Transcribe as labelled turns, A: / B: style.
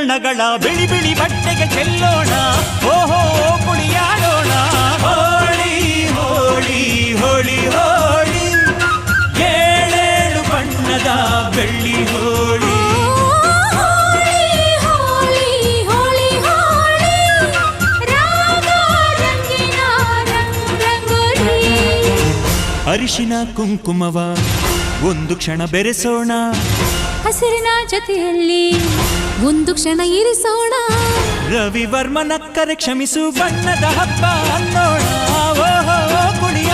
A: ಬಣ್ಣಗಳ ಬಿಳಿ ಬಿಳಿ ಬಟ್ಟೆಗೆ ಚೆಲ್ಲೋಣ ಓಹೋ ಕುಣಿಯಾಡೋಣ ಹೋಳಿ ಹೋಳಿ ಹೋಳಿ ಹೋಳಿ ಏಳೇಳು ಬಣ್ಣದ ಬೆಳ್ಳಿ ಹೋಳಿ ಅರಿಶಿನ ಕುಂಕುಮವ ಒಂದು ಕ್ಷಣ ಬೆರೆಸೋಣ
B: ಹಸಿರಿನ ಜೊತೆಯಲ್ಲಿ ಒಂದು ಕ್ಷಣ ಇರಿಸೋಣ
A: ರವಿವರ್ಮನಕ್ಕರೆ ಕ್ಷಮಿಸು ಬಣ್ಣದ ಹಬ್ಬ ಅನ್ನೋಣ ಓಹೋ ಕುಣಿಯ